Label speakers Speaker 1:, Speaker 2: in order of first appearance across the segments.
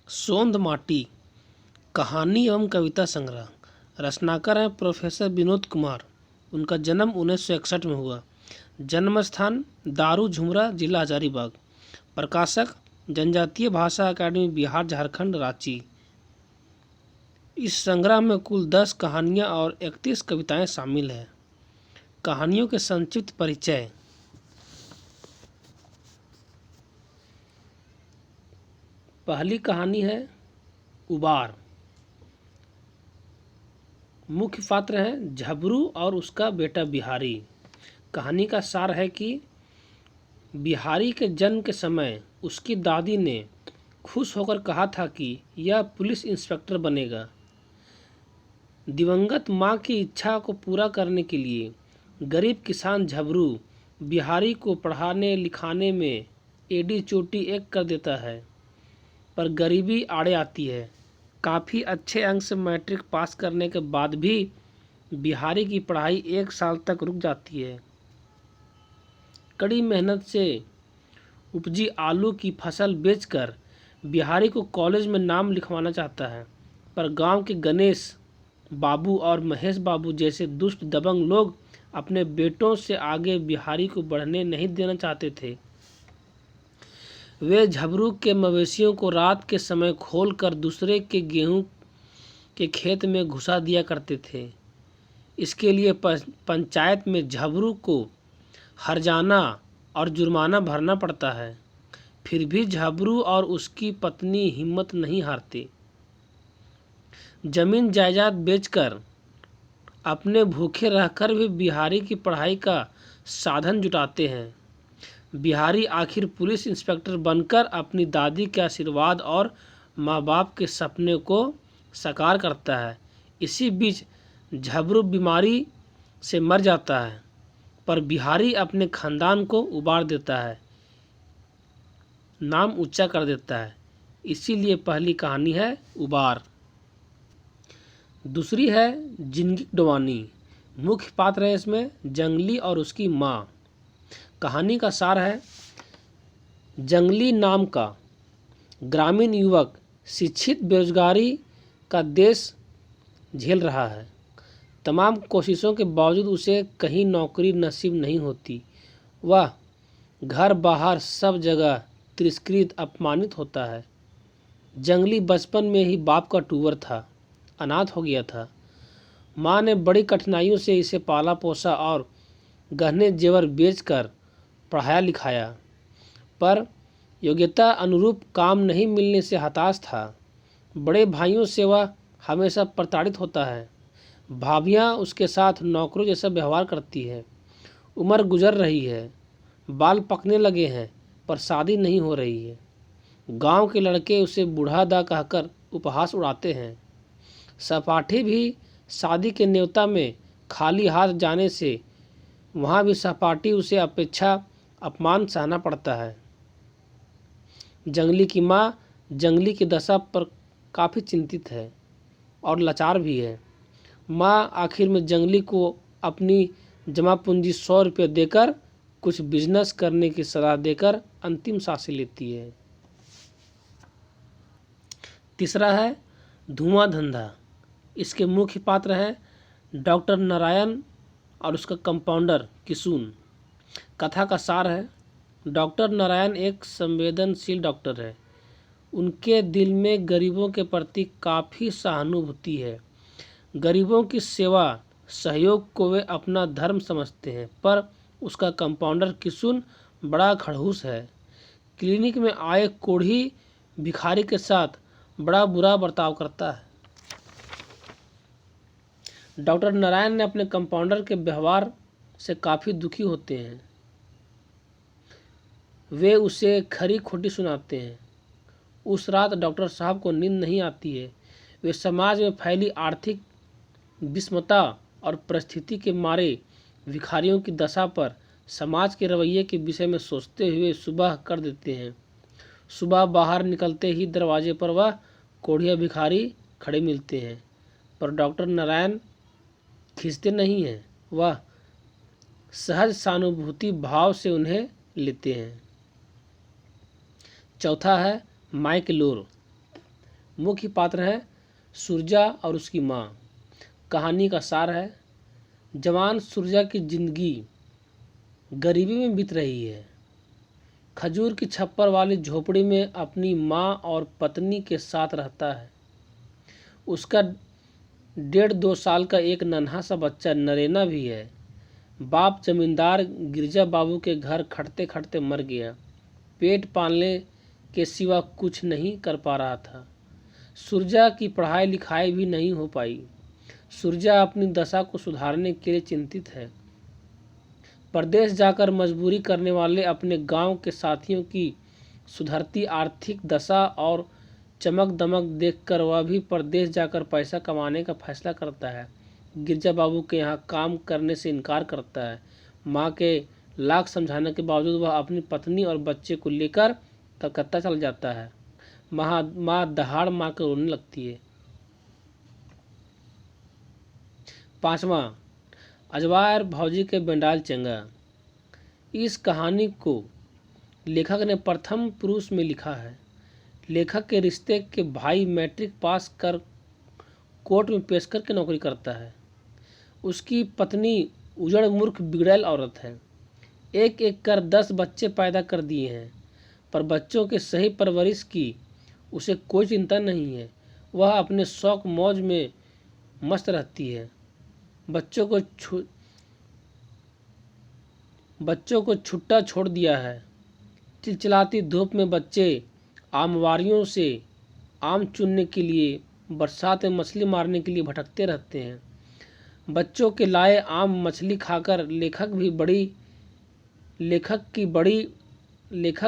Speaker 1: सोंध माटी कहानी एवं कविता संग्रह। रचनाकार हैं प्रोफेसर विनोद कुमार। उनका जन्म 1961 में हुआ। जन्म स्थान दारू झुमरा, जिला हजारीबाग। प्रकाशक जनजातीय भाषा अकादमी, बिहार झारखंड, रांची। इस संग्रह में कुल 10 कहानियाँ और 31 कविताएं शामिल हैं। कहानियों के संक्षिप्त परिचय। पहली कहानी है उबार। मुख्य पात्र हैं झबरू और उसका बेटा बिहारी। कहानी का सार है कि बिहारी के जन्म के समय उसकी दादी ने खुश होकर कहा था कि यह पुलिस इंस्पेक्टर बनेगा। दिवंगत मां की इच्छा को पूरा करने के लिए गरीब किसान झबरू बिहारी को पढ़ाने लिखाने में एडी चोटी एक कर देता है, पर गरीबी आड़े आती है। काफ़ी अच्छे अंक से मैट्रिक पास करने के बाद भी बिहारी की पढ़ाई 1 साल तक रुक जाती है। कड़ी मेहनत से उपजी आलू की फसल बेचकर बिहारी को कॉलेज में नाम लिखवाना चाहता है, पर गांव के गणेश बाबू और महेश बाबू जैसे दुष्ट दबंग लोग अपने बेटों से आगे बिहारी को बढ़ने नहीं देना चाहते थे। वे झबरू के मवेशियों को रात के समय खोलकर दूसरे के गेहूं के खेत में घुसा दिया करते थे। इसके लिए पंचायत में झबरू को हर्जाना और जुर्माना भरना पड़ता है। फिर भी झबरू और उसकी पत्नी हिम्मत नहीं हारते। जमीन जायदाद बेचकर अपने भूखे रहकर भी बिहारी की पढ़ाई का साधन जुटाते हैं। बिहारी आखिर पुलिस इंस्पेक्टर बनकर अपनी दादी के आशीर्वाद और माँ बाप के सपने को साकार करता है। इसी बीच झबरू बीमारी से मर जाता है, पर बिहारी अपने खानदान को उबार देता है, नाम ऊंचा कर देता है। इसीलिए पहली कहानी है उबार। दूसरी है जिंदगी डुबानी। मुख्य पात्र है इसमें जंगली और उसकी माँ। कहानी का सार है जंगली नाम का ग्रामीण युवक शिक्षित बेरोजगारी का देश झेल रहा है। तमाम कोशिशों के बावजूद उसे कहीं नौकरी नसीब नहीं होती। वह घर बाहर सब जगह तिरस्कृत अपमानित होता है। जंगली बचपन में ही बाप का टूवर था, अनाथ हो गया था। माँ ने बड़ी कठिनाइयों से इसे पाला पोसा और गहने जेवर बेचकर पढ़ाया लिखाया, पर योग्यता अनुरूप काम नहीं मिलने से हताश था। बड़े भाइयों से वह हमेशा प्रताड़ित होता है। भाभियाँ उसके साथ नौकरों जैसा व्यवहार करती है। उम्र गुजर रही है, बाल पकने लगे हैं, पर शादी नहीं हो रही है। गांव के लड़के उसे बूढ़ा दा कहकर उपहास उड़ाते हैं। सहपाठी भी शादी के न्योता में खाली हाथ जाने से वहाँ भी सहपाठी उसे अपमान सहना पड़ता है। जंगली की माँ जंगली की दशा पर काफ़ी चिंतित है और लाचार भी है। माँ आखिर में जंगली को अपनी जमा पूंजी 100 रुपये देकर कुछ बिजनेस करने की सलाह देकर अंतिम सांसें लेती है। तीसरा है धुआं धंधा। इसके मुख्य पात्र हैं डॉक्टर नारायण और उसका कंपाउंडर किशुन। कथा का सार है डॉक्टर नारायण एक संवेदनशील डॉक्टर है। उनके दिल में गरीबों के प्रति काफ़ी सहानुभूति है। गरीबों की सेवा सहयोग को वे अपना धर्म समझते हैं, पर उसका कंपाउंडर किशुन बड़ा खड़ूस है। क्लिनिक में आए कोढ़ी भिखारी के साथ बड़ा बुरा बर्ताव करता है। डॉक्टर नारायण ने अपने कंपाउंडर के व्यवहार से काफ़ी दुखी होते हैं। वे उसे खरी खोटी सुनाते हैं। उस रात डॉक्टर साहब को नींद नहीं आती है। वे समाज में फैली आर्थिक विषमता और परिस्थिति के मारे भिखारियों की दशा पर समाज के रवैये के विषय में सोचते हुए सुबह कर देते हैं। सुबह बाहर निकलते ही दरवाजे पर वह कोढ़िया भिखारी खड़े मिलते हैं, पर डॉक्टर नारायण खींचते नहीं हैं। वह सहज सहानुभूति भाव से उन्हें लेते हैं। चौथा है माइक लोर। मुख्य पात्र हैं सुरजा और उसकी माँ। कहानी का सार है, जवान सुरजा की जिंदगी गरीबी में बीत रही है। खजूर की छप्पर वाली झोपड़ी में अपनी माँ और पत्नी के साथ रहता है। उसका 1.5-2 साल का एक नन्हा सा बच्चा नरेना भी है। बाप जमींदार गिरजा बाबू के घर खटते खटते मर गया। पेट पालने के सिवा कुछ नहीं कर पा रहा था। सुरजा की पढ़ाई लिखाई भी नहीं हो पाई। सुरजा अपनी दशा को सुधारने के लिए चिंतित है। परदेश जाकर मजदूरी करने वाले अपने गांव के साथियों की सुधरती आर्थिक दशा और चमक दमक देखकर वह भी परदेश जाकर पैसा कमाने का फैसला करता है। गिरजा बाबू के यहाँ काम करने से इनकार करता है। माँ के लाख समझाने के बावजूद वह अपनी पत्नी और बच्चे को लेकर कलकत्ता चल जाता है। माँ दहाड़ मार कर रोने लगती है। 5वां, अजवायर भौजी के बेंडाल चंगा। इस कहानी को लेखक ने प्रथम पुरुष में लिखा है। लेखक के रिश्ते के भाई मैट्रिक पास कर कोर्ट में पेशकर की नौकरी करता है। उसकी पत्नी उजड़ मूर्ख बिगड़ैल औरत है। एक एक कर 10 बच्चे पैदा कर दिए हैं, पर बच्चों के सही परवरिश की उसे कोई चिंता नहीं है। वह अपने शौक मौज में मस्त रहती है। बच्चों को छुट्टा छोड़ दिया है। चिलचिलाती धूप में बच्चे आमवारियों से आम चुनने के लिए, बरसात में मछली मारने के लिए भटकते रहते हैं। बच्चों के लाए आम मछली खाकर लेखक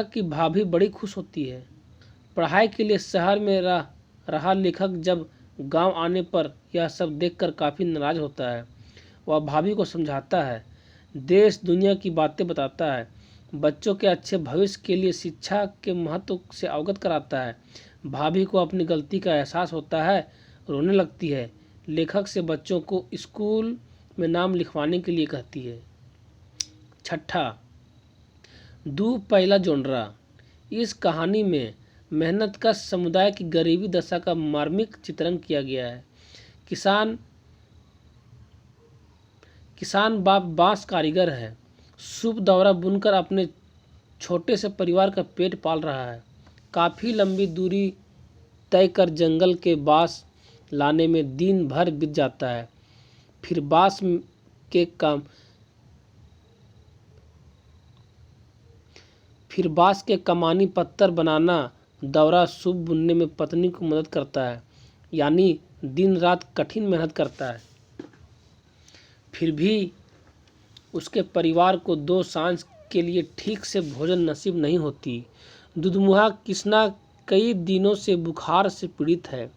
Speaker 1: की भाभी बड़ी खुश होती है। पढ़ाई के लिए शहर में रहा लेखक जब गांव आने पर यह सब देखकर काफ़ी नाराज होता है। वह भाभी को समझाता है, देश दुनिया की बातें बताता है, बच्चों के अच्छे भविष्य के लिए शिक्षा के महत्व से अवगत कराता है। भाभी को अपनी गलती का एहसास होता है, रोने लगती है। लेखक से बच्चों को स्कूल में नाम लिखवाने के लिए कहती है। 6, दू पहला जोनरा। इस कहानी में मेहनत का समुदाय की गरीबी दशा का मार्मिक चित्रण किया गया है। किसान बाप बांस कारीगर है। सूप दौरा बुनकर अपने छोटे से परिवार का पेट पाल रहा है। काफ़ी लंबी दूरी तय कर जंगल के बांस लाने में दिन भर बीत जाता है। फिर बांस के कमानी पत्थर बनाना, दौरा सूप बुनने में पत्नी को मदद करता है, यानी दिन रात कठिन मेहनत करता है। फिर भी उसके परिवार को 2 सांझ के लिए ठीक से भोजन नसीब नहीं होती। दुधमुहा किसना कई दिनों से बुखार से पीड़ित है,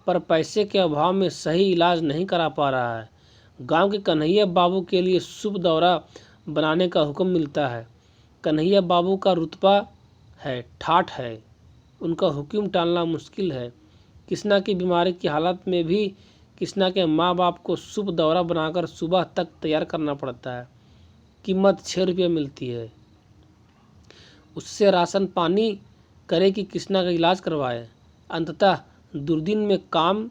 Speaker 1: पर पैसे के अभाव में सही इलाज नहीं करा पा रहा है। गांव के कन्हैया बाबू के लिए शुभ दौरा बनाने का हुक्म मिलता है। कन्हैया बाबू का रुतबा है, ठाठ है, उनका हुक्म टालना मुश्किल है। किसना की बीमारी की हालत में भी किसना के माँ बाप को शुभ दौरा बनाकर सुबह तक तैयार करना पड़ता है। कीमत 6 रुपये मिलती है। उससे राशन पानी करे कि किसना का इलाज करवाए। अंततः दुर्दिन में काम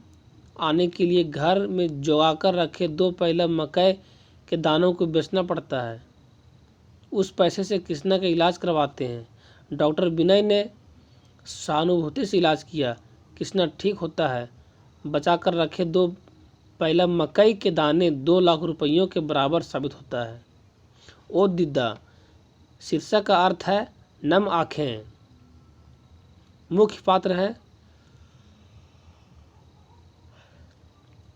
Speaker 1: आने के लिए घर में जोगाकर रखे 2 पहला मकई के दानों को बेचना पड़ता है। उस पैसे से किसना का इलाज करवाते हैं। डॉक्टर विनय ने सहानुभूति से इलाज किया। किसना ठीक होता है। बचा कर रखे 2 पहला मकई के दाने 2 लाख रुपयों के बराबर साबित होता है। ओ दीदा शीर्षक का अर्थ है नम आँखें। मुख्य पात्र है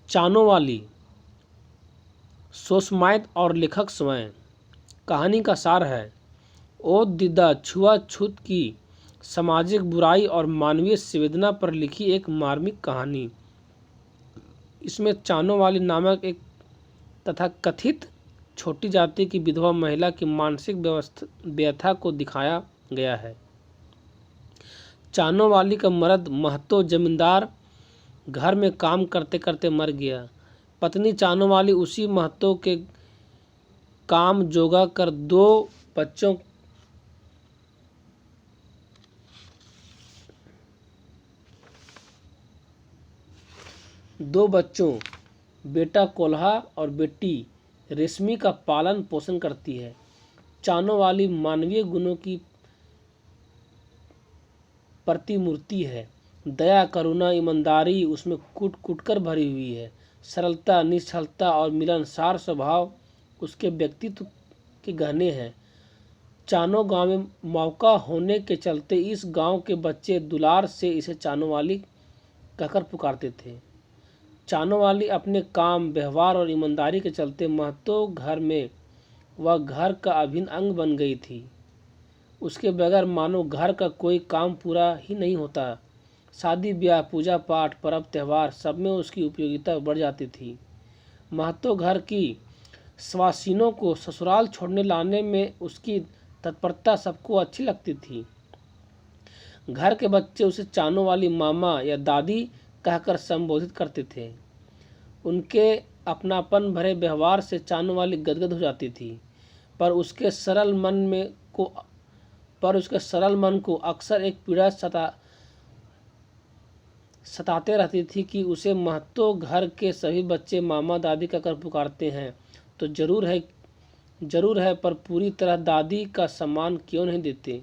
Speaker 1: चानों वाली, सोशमाइत और लेखक स्वयं। कहानी का सार है, ओ दीदा छुआछूत की सामाजिक बुराई और मानवीय संवेदना पर लिखी एक मार्मिक कहानी। इसमें चानों वाली नामक एक तथाकथित छोटी जाति की विधवा महिला की मानसिक व्यथा को दिखाया गया है। चानों वाली का मर्द महतो जमींदार घर में काम करते करते मर गया। पत्नी चानों वाली उसी महतो के काम जोगा कर 2 बच्चों 2 बच्चों बेटा कोल्हा और बेटी रेशमी का पालन पोषण करती है। चानों वाली मानवीय गुणों की प्रतिमूर्ति है। दया, करुणा, ईमानदारी उसमें कूट कूट कर भरी हुई है। सरलता, निश्चलता और मिलनसार स्वभाव उसके व्यक्तित्व के गहने हैं। चानों गांव में मौका होने के चलते इस गांव के बच्चे दुलार से इसे चानों वाली कहकर पुकारते थे। चानों वाली अपने काम, व्यवहार और ईमानदारी के चलते महतो घर में वह घर का अभिन्न अंग बन गई थी। उसके बगैर मानो घर का कोई काम पूरा ही नहीं होता। शादी ब्याह, पूजा पाठ, पर्व त्यौहार सब में उसकी उपयोगिता बढ़ जाती थी। महतो घर की स्वासिनों को ससुराल छोड़ने लाने में उसकी तत्परता सबको अच्छी लगती थी। घर के बच्चे उसे चानों वाली मामा या दादी कहकर संबोधित करते थे। उनके अपनापन भरे व्यवहार से चानों वाली गदगद हो जाती थी, पर उसके सरल मन को अक्सर एक पीड़ा सताते रहती थी कि उसे महतो घर के सभी बच्चे मामा दादी कहकर पुकारते हैं तो जरूर है, पर पूरी तरह दादी का सम्मान क्यों नहीं देते।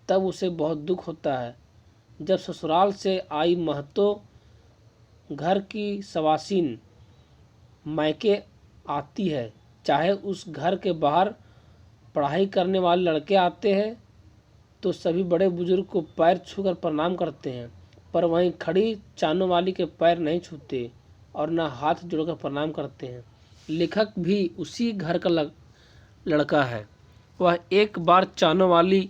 Speaker 1: तब उसे बहुत दुख होता है जब ससुराल से आई महतो घर की सवासीन मायके आती है। चाहे उस घर के बाहर पढ़ाई करने वाले लड़के आते हैं तो सभी बड़े बुजुर्ग को पैर छूकर प्रणाम करते हैं, पर वहीं खड़ी चानों वाली के पैर नहीं छूते और न हाथ जोड़कर प्रणाम करते हैं। लेखक भी उसी घर का लड़का है। वह एक बार चानों वाली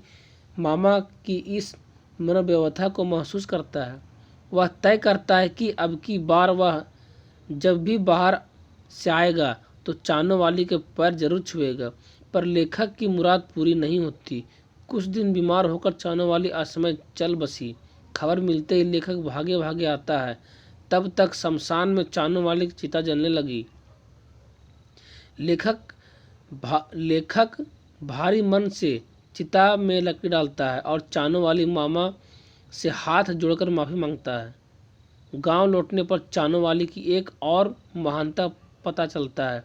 Speaker 1: मामा की इस मनोव्यथा को महसूस करता है। वह तय करता है कि अब की बार वह जब भी बाहर से आएगा तो चानों वाली के पैर जरूर छुएगा, पर लेखक की मुराद पूरी नहीं होती। कुछ दिन बीमार होकर चानों वाली असमय चल बसी। खबर मिलते ही लेखक भागे भागे आता है। तब तक शमशान में चानों वाली की चिता जलने लगी। लेखक भारी मन से चिता में लकड़ी डालता है और चानों वाली मामा से हाथ जोड़कर माफ़ी मांगता है। गांव लौटने पर चानों वाली की एक और महानता पता चलता है।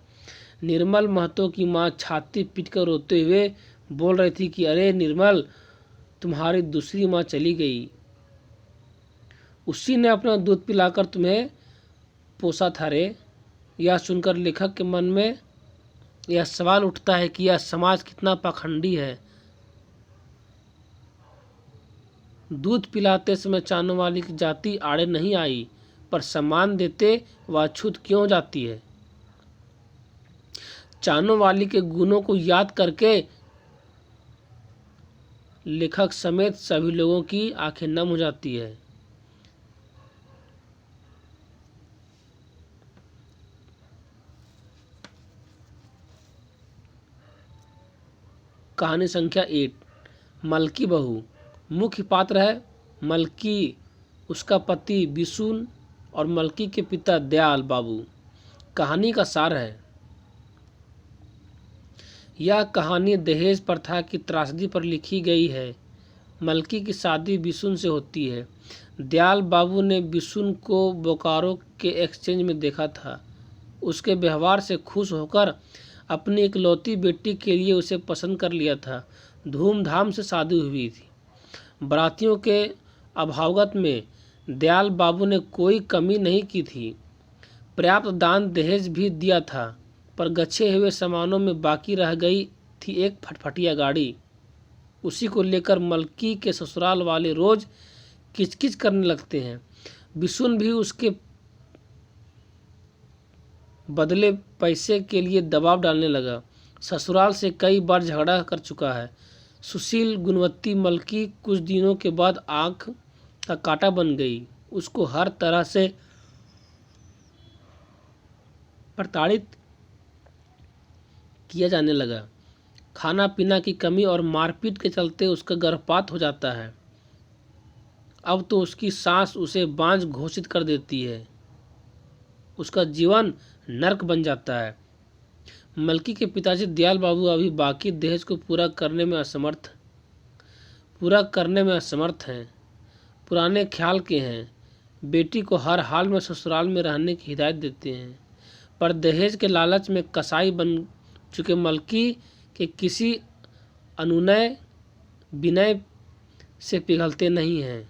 Speaker 1: निर्मल महतो की माँ छाती पीटकर रोते हुए बोल रही थी कि अरे निर्मल, तुम्हारी दूसरी माँ चली गई। उसी ने अपना दूध पिलाकर तुम्हें पोसा था रे। यह सुनकर लेखक के मन में यह सवाल उठता है कि यह समाज कितना पाखंडी है। दूध पिलाते समय चानों वाली की जाति आड़े नहीं आई, पर सम्मान देते वह अछूत क्यों हो जाती है। चानों वाली के गुणों को याद करके लेखक समेत सभी लोगों की आंखें नम हो जाती है। कहानी संख्या 8, मलकी बहू। मुख्य पात्र है मलकी, उसका पति बिशुन और मलकी के पिता दयाल बाबू। कहानी का सार है, यह कहानी दहेज प्रथा की त्रासदी पर लिखी गई है। मलकी की शादी बिशुन से होती है। दयाल बाबू ने बिशुन को बोकारो के एक्सचेंज में देखा था। उसके व्यवहार से खुश होकर अपनी इकलौती बेटी के लिए उसे पसंद कर लिया था। धूमधाम से शादी हुई थी। बारातियों के अभावगत में दयाल बाबू ने कोई कमी नहीं की थी। पर्याप्त दान दहेज भी दिया था, पर गच्छे हुए सामानों में बाकी रह गई थी एक फटफटिया गाड़ी। उसी को लेकर मलकी के ससुराल वाले रोज किचकिच करने लगते हैं। बिशुन भी उसके बदले पैसे के लिए दबाव डालने लगा। ससुराल से कई बार झगड़ा कर चुका है। सुशील गुणवती मलकी कुछ दिनों के बाद आंख का कांटा बन गई। उसको हर तरह से प्रताड़ित किया जाने लगा। खाना पीना की कमी और मारपीट के चलते उसका गर्भपात हो जाता है। अब तो उसकी सास उसे बांझ घोषित कर देती है। उसका जीवन नर्क बन जाता है। मलकी के पिताजी दयाल बाबू अभी बाकी दहेज को पूरा करने में असमर्थ हैं। पुराने ख्याल के हैं। बेटी को हर हाल में ससुराल में रहने की हिदायत देते हैं, पर दहेज के लालच में कसाई बन चुके मलकी के किसी अनुनय विनय से पिघलते नहीं हैं।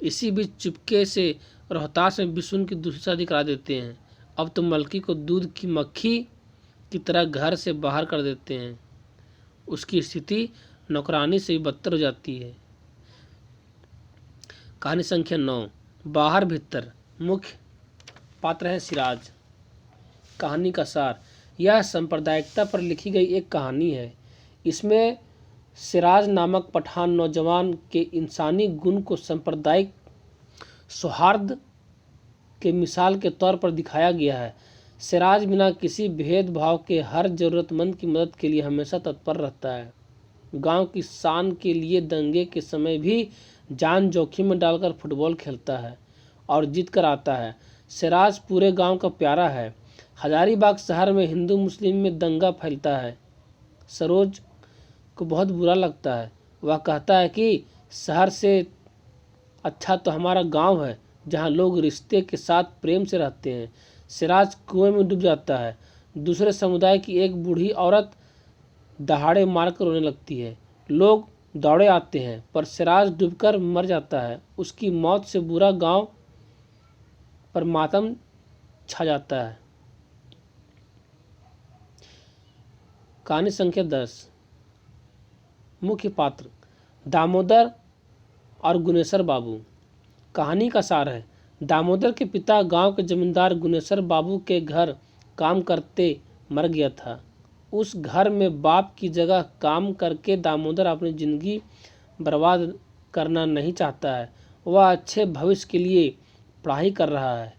Speaker 1: इसी बीच चुपके से रोहतास में बिशुन की दूसरी शादी करा देते हैं। अब तो मलकी को दूध की मक्खी की तरह घर से बाहर कर देते हैं। उसकी स्थिति नौकरानी से भी बदतर हो जाती है। कहानी संख्या 9, बाहर भीतर। मुख्य पात्र है सिराज। कहानी का सार। यह सांप्रदायिकता पर लिखी गई एक कहानी है। इसमें सिराज नामक पठान नौजवान के इंसानी गुण को सांप्रदायिक सौहार्द के मिसाल के तौर पर दिखाया गया है। सिराज बिना किसी भेदभाव के हर ज़रूरतमंद की मदद के लिए हमेशा तत्पर रहता है। गांव की शान के लिए दंगे के समय भी जान जोखिम में डालकर फुटबॉल खेलता है और जीत कर आता है। सिराज पूरे गांव का प्यारा है। हजारीबाग शहर में हिंदू मुस्लिम में दंगा फैलता है। सरोज को बहुत बुरा लगता है। वह कहता है कि शहर से अच्छा तो हमारा गांव है, जहां लोग रिश्ते के साथ प्रेम से रहते हैं। सिराज कुएं में डूब जाता है। दूसरे समुदाय की एक बूढ़ी औरत दहाड़े मारकर रोने लगती है। लोग दौड़े आते हैं, पर सिराज डूबकर मर जाता है। उसकी मौत से पूरा गांव पर मातम छा जाता है। कहानी संख्या 10, मुख्य पात्र दामोदर और गुनेश्वर बाबू। कहानी का सार है। दामोदर के पिता गांव के जमींदार गुनेश्वर बाबू के घर काम करते मर गया था। उस घर में बाप की जगह काम करके दामोदर अपनी जिंदगी बर्बाद करना नहीं चाहता है। वह अच्छे भविष्य के लिए पढ़ाई कर रहा है।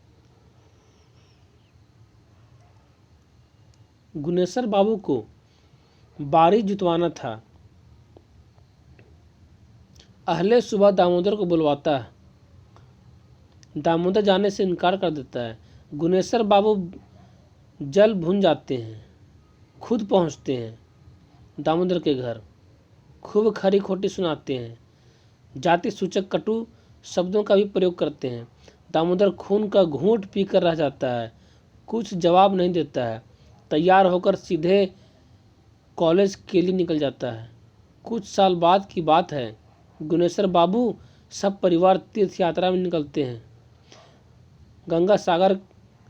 Speaker 1: गुनेश्वर बाबू को बारी जुतवाना था। अहले सुबह दामोदर को बुलवाता है। दामोदर जाने से इनकार कर देता है। गुनेश्वर बाबू जल भुन जाते हैं, खुद पहुंचते हैं दामोदर के घर। खूब खरी खोटी सुनाते हैं। जाति सूचक कटु शब्दों का भी प्रयोग करते हैं। दामोदर खून का घूंट पीकर रह जाता है। कुछ जवाब नहीं देता है। तैयार होकर सीधे कॉलेज के लिए निकल जाता है। कुछ साल बाद की बात है। गुनेश्वर बाबू सब परिवार तीर्थ यात्रा में निकलते हैं। गंगा सागर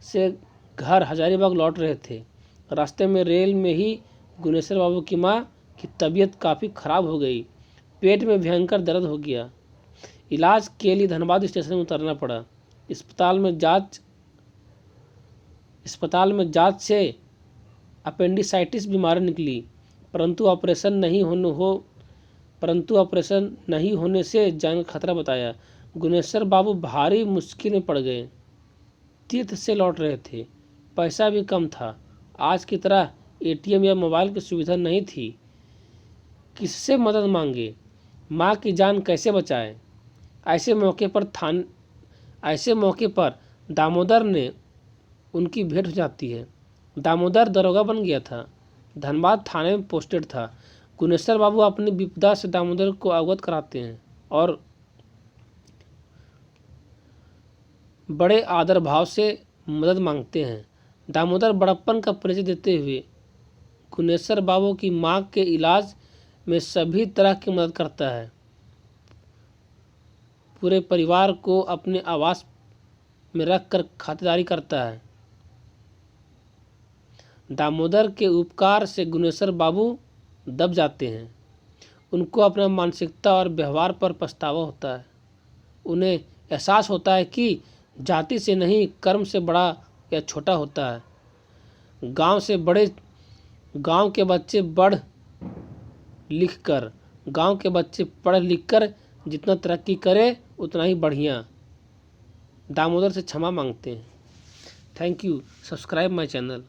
Speaker 1: से घर हजारीबाग लौट रहे थे। रास्ते में रेल में ही गुनेश्वर बाबू की माँ की तबीयत काफ़ी ख़राब हो गई। पेट में भयंकर दर्द हो गया। इलाज के लिए धनबाद स्टेशन में उतरना पड़ा। अस्पताल में जांच से अपेंडिसाइटिस बीमारी निकली, परंतु ऑपरेशन नहीं होने से जान का खतरा बताया। गुनेश्वर बाबू भारी मुश्किल में पड़ गए। तीर्थ से लौट रहे थे। पैसा भी कम था। आज की तरह एटीएम या मोबाइल की सुविधा नहीं थी। किससे मदद मांगे? माँ की जान कैसे बचाए? ऐसे मौके पर दामोदर ने उनकी भेंट हो जाती है। दामोदर दरोगा बन गया था। धनबाद थाने में पोस्टेड था। गुनेश्वर बाबू अपनी विपदा से दामोदर को अवगत कराते हैं और बड़े आदर भाव से मदद मांगते हैं। दामोदर बड़प्पन का परिचय देते हुए गुनेश्वर बाबू की मां के इलाज में सभी तरह की मदद करता है। पूरे परिवार को अपने आवास में रखकर खातिरदारी करता है। दामोदर के उपकार से गुनेश्वर बाबू दब जाते हैं। उनको अपना मानसिकता और व्यवहार पर पछतावा होता है। उन्हें एहसास होता है कि जाति से नहीं, कर्म से बड़ा या छोटा होता है। गांव के बच्चे पढ़ लिख कर जितना तरक्की करे उतना ही बढ़िया। दामोदर से क्षमा मांगते हैं। Thank you. Subscribe my channel.